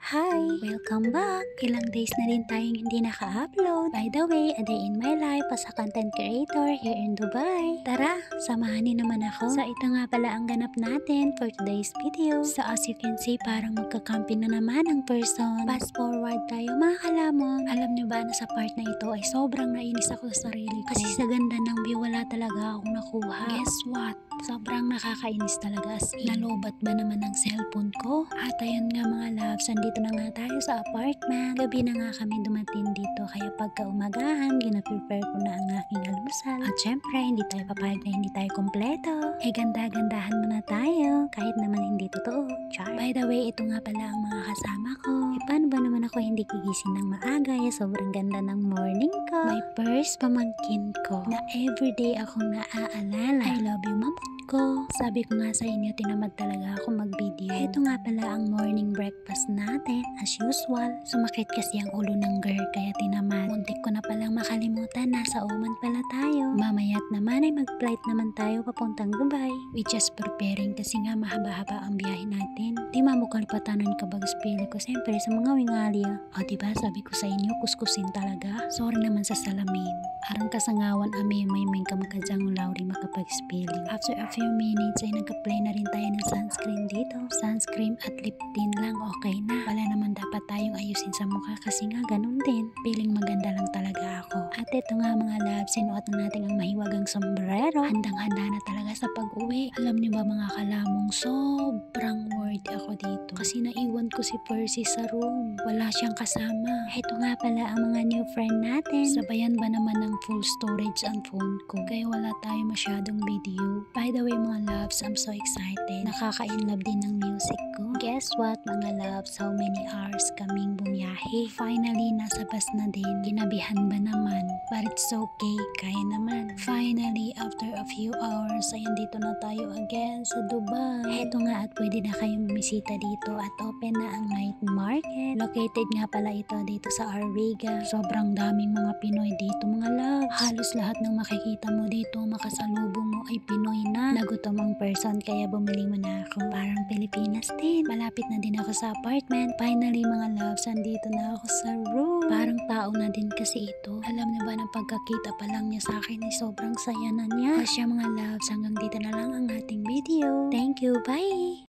Hi! Welcome back! Ilang days na rin tayong hindi naka-upload. By the way, a day in my life as a content creator here in Dubai. Tara, samahan niyo naman ako. So ito nga pala ang ganap natin for today's video. So as you can see, parang magka-camping na naman ang person. Fast forward tayo mga kalamon. Alam niyo ba na sa part na ito ay sobrang nainis ako sa sarili ko. Kasi sa ganda ng view wala talaga akong nakuha. Guess what? Sobrang nakakainis talaga as in. Nalobat ba naman ang cellphone ko? At ayun nga mga loves, andito na nga tayo sa apartment. Gabi na nga kami dumating dito, kaya pagka umagahan, gina-prepare ko na ang aking almusal. At syempre, hindi tayo papayag na hindi tayo kompleto. Ganda-gandahan muna tayo, kahit naman hindi totoo. Char. By the way, ito nga pala ang mga kasama ko. Paano ba naman ako hindi gigising ng maaga? Sobrang ganda ng morning ko. My first pamangkin ko na everyday akong naaalala. I love you, mama ko. Sabi ko nga sa inyo, tinamad talaga ako mag-video. Ito nga pala ang morning breakfast natin. As usual, sumakit kasi ang ulo ng girl kaya tinamad. Muntik ko na palang makalimutan, nasa Oman pala tayo. Mamaya't naman ay mag-flight naman tayo papuntang Dubai. We just preparing kasi nga mahaba-haba ang biyahe natin. Di mamukalipatanan ka bagas pili ko siyempre sa mga wingalya. O diba sabi ko sa inyo, kuskusin talaga. Sorry naman sa salamin. Arang kasangawan may kamakadyang lauri makapag-spilling. After a few minutes ay nag-apply na rin tayo ng sunscreen dito. Sunscreen at lip tint lang okay na. Wala naman dapat tayong ayusin sa mukha kasi nga ganun din. Feeling maganda lang talaga ako. At ito nga mga loves, sinuot na natin ang mahiwagang sombrero. Handang-handa na talaga sa pag-uwi. Alam niyo ba mga kalamong, sobrang worried ako dito. Kasi naiwan ko si Percy sa room. Wala siyang kasama. Ito nga pala ang mga new friend natin. Sabayan ba naman ng full storage ang phone ko. Kaya wala tayo masyadong video. By the way mga loves, I'm so excited. Nakaka-inlove din ng music ko. Guess what mga loves, how many hours kaming bumiyahe? Finally, nasa bus na din. Ginabihan ba naman? But it's okay, kaya naman. Finally, after a few hours, ay andito na tayo again sa Dubai. Heto nga at pwede na kayong bumisita dito at open na ang night market. Located nga pala ito dito sa Arvega. Sobrang daming mga Pinoy dito mga loves. Halos lahat ng makikita mo dito, makasalubong mo ay Pinoy na. Nagutom ang person kaya bumili mo na ako. Parang Pilipinas din. Malapit na din ako sa apartment. Finally mga loves, andito na ako sa room. Parang tao na din kasi ito. Alam niyo ba na pagkakita pa lang niya sa akin ay sobrang saya na niya. O siya mga loves, hanggang dito na lang ang ating video. Thank you, bye!